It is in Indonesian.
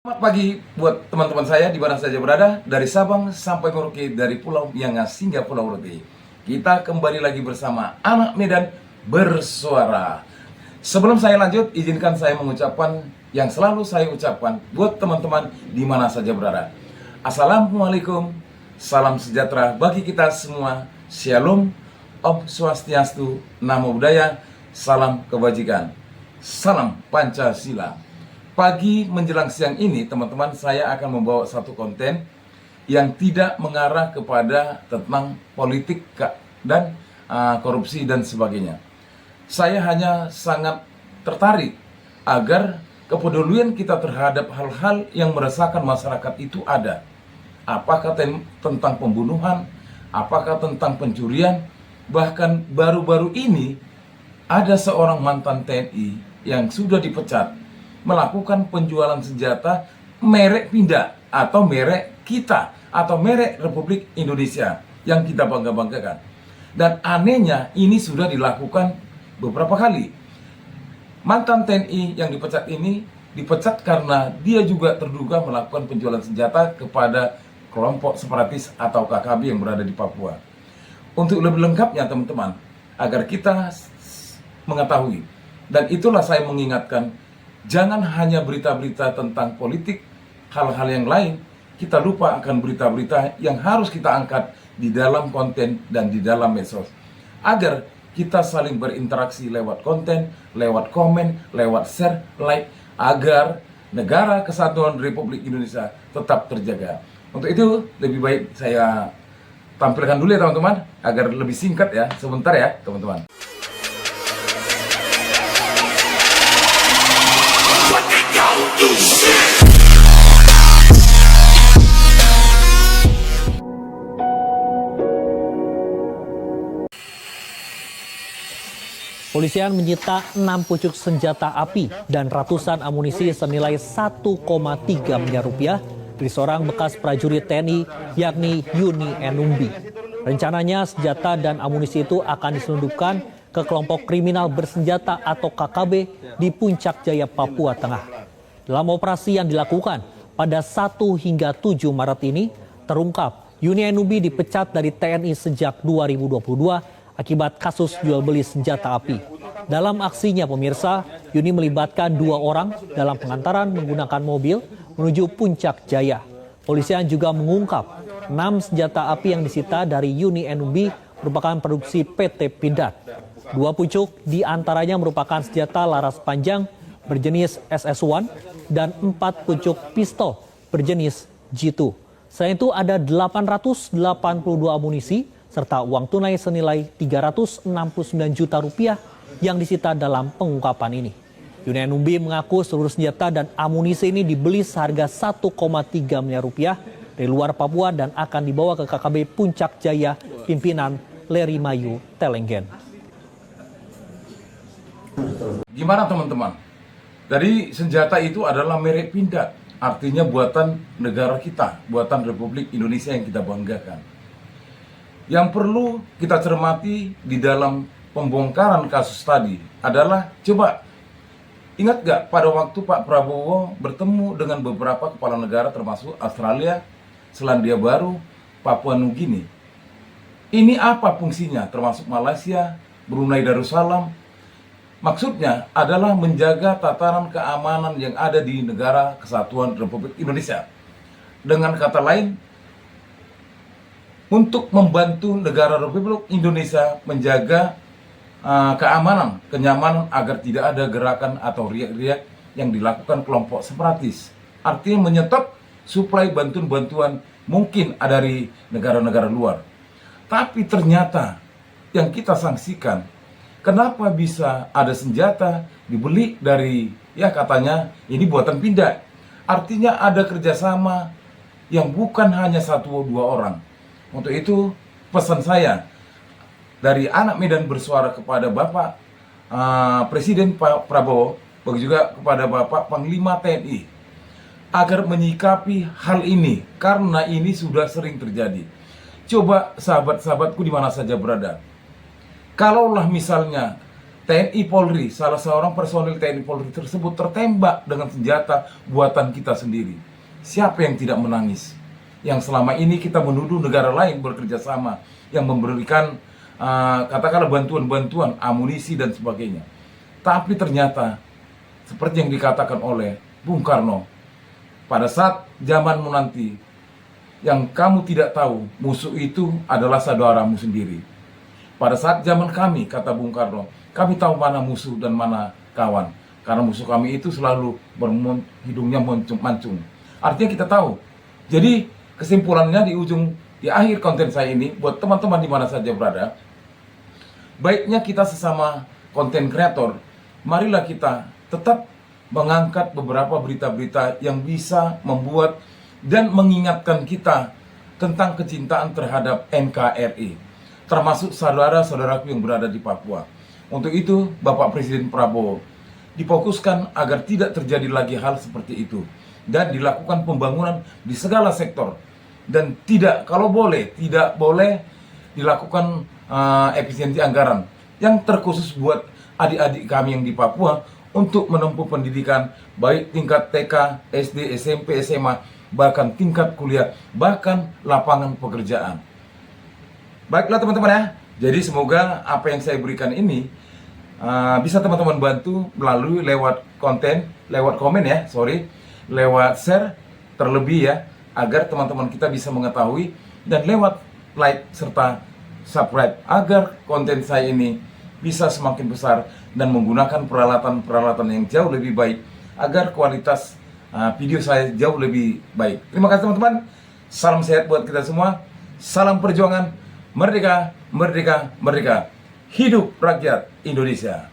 Selamat pagi buat teman-teman saya di mana saja berada, dari Sabang sampai Merauke, dari Pulau Miangas hingga Pulau Rote. Kita kembali lagi bersama Anak Medan Bersuara. Sebelum saya lanjut, izinkan saya mengucapkan yang selalu saya ucapkan buat teman-teman di mana saja berada. Assalamualaikum, salam sejahtera bagi kita semua. Shalom, Om Swastiastu, Namo Buddhaya, salam kebajikan, salam Pancasila. Pagi menjelang siang ini, teman-teman, saya akan membawa satu konten yang tidak mengarah kepada tentang politik dan korupsi dan sebagainya. Saya hanya sangat tertarik agar kepedulian kita terhadap hal-hal yang meresahkan masyarakat itu ada. Apakah tentang pembunuhan, apakah tentang pencurian, bahkan baru-baru ini ada seorang mantan TNI yang sudah dipecat melakukan penjualan senjata merek Pindad atau merek kita atau merek Republik Indonesia yang kita bangga-banggakan. Dan anehnya ini sudah dilakukan beberapa kali. Mantan TNI yang dipecat ini dipecat karena dia juga terduga melakukan penjualan senjata kepada kelompok separatis atau KKB yang berada di Papua. Untuk lebih lengkapnya teman-teman, agar kita mengetahui, dan itulah saya mengingatkan, jangan hanya berita-berita tentang politik, hal-hal yang lain, kita lupa akan berita-berita yang harus kita angkat di dalam konten dan di dalam medsos. Agar kita saling berinteraksi lewat konten, lewat komen, lewat share, like, agar negara kesatuan Republik Indonesia tetap terjaga. Untuk itu, lebih baik saya tampilkan dulu ya teman-teman, agar lebih singkat ya, sebentar ya teman-teman. Polisian menyita 6 pucuk senjata api dan ratusan amunisi senilai 1,3 miliar rupiah dari seorang bekas prajurit TNI yakni Yuni Enumbi. Rencananya senjata dan amunisi itu akan diselundupkan ke kelompok kriminal bersenjata atau KKB di Puncak Jaya, Papua Tengah. Dalam operasi yang dilakukan pada 1 hingga 7 Maret ini, terungkap Yuni Enumbi dipecat dari TNI sejak 2022 akibat kasus jual beli senjata api. Dalam aksinya pemirsa, Yuni melibatkan 2 orang dalam pengantaran menggunakan mobil menuju Puncak Jaya. Polisian juga mengungkap 6 senjata api yang disita dari Yuni Enumbi merupakan produksi PT Pindad. 2 pucuk diantaranya merupakan senjata laras panjang berjenis SS1 dan 4 pucuk pistol berjenis G2. Selain itu ada 882 amunisi serta uang tunai senilai 369 juta rupiah yang disita dalam pengungkapan ini. Yuni Enumbi mengaku seluruh senjata dan amunisi ini dibeli seharga 1,3 miliar rupiah dari luar Papua dan akan dibawa ke KKB Puncak Jaya pimpinan Leri Mayu Telenggen. Gimana teman-teman? Dari senjata itu adalah merek Pindad, artinya buatan negara kita, buatan Republik Indonesia yang kita banggakan. Yang perlu kita cermati di dalam pembongkaran kasus tadi adalah, coba ingat gak pada waktu Pak Prabowo bertemu dengan beberapa kepala negara termasuk Australia, Selandia Baru, Papua Nugini. Ini apa fungsinya, termasuk Malaysia, Brunei Darussalam? Maksudnya adalah menjaga tatanan keamanan yang ada di negara kesatuan Republik Indonesia. Dengan kata lain, untuk membantu negara Republik Indonesia menjaga keamanan, kenyamanan agar tidak ada gerakan atau riak-riak yang dilakukan kelompok separatis. Artinya menyetop suplai bantuan-bantuan mungkin dari negara-negara luar. Tapi ternyata yang kita sanksikan, kenapa bisa ada senjata dibeli dari, ya katanya ini buatan Pindad. Artinya ada kerjasama yang bukan hanya 1-2 orang. Untuk itu pesan saya dari Anak Medan Bersuara kepada Bapak Presiden Pak Prabowo, begitu juga kepada Bapak Panglima TNI, agar menyikapi hal ini karena ini sudah sering terjadi. Coba sahabat-sahabatku di mana saja berada, kalaulah misalnya TNI Polri, salah seorang personil TNI Polri tersebut tertembak dengan senjata buatan kita sendiri. Siapa yang tidak menangis? Yang selama ini kita menuduh negara lain bekerja sama, yang memberikan katakanlah bantuan-bantuan, amunisi dan sebagainya. Tapi ternyata, seperti yang dikatakan oleh Bung Karno, pada saat zamanmu nanti, yang kamu tidak tahu, musuh itu adalah saudaramu sendiri. Pada saat zaman kami, kata Bung Karno, kami tahu mana musuh dan mana kawan. Karena musuh kami itu selalu hidungnya mancung. Artinya kita tahu. Jadi kesimpulannya di akhir konten saya ini, buat teman-teman di mana saja berada, baiknya kita sesama konten kreator, marilah kita tetap mengangkat beberapa berita-berita yang bisa membuat dan mengingatkan kita tentang kecintaan terhadap NKRI, termasuk saudara-saudaraku yang berada di Papua. Untuk itu, Bapak Presiden Prabowo difokuskan agar tidak terjadi lagi hal seperti itu dan dilakukan pembangunan di segala sektor, dan tidak boleh dilakukan efisiensi anggaran yang terkhusus buat adik-adik kami yang di Papua untuk menempuh pendidikan baik tingkat TK, SD, SMP, SMA, bahkan tingkat kuliah, bahkan lapangan pekerjaan. Baiklah teman-teman ya, jadi semoga apa yang saya berikan ini bisa teman-teman bantu melalui lewat komen ya, lewat share terlebih ya, agar teman-teman kita bisa mengetahui, dan lewat like serta subscribe agar konten saya ini bisa semakin besar dan menggunakan peralatan-peralatan yang jauh lebih baik agar kualitas video saya jauh lebih baik. Terima kasih teman-teman. Salam sehat buat kita semua. Salam perjuangan. Merdeka, merdeka, merdeka. Hidup rakyat Indonesia.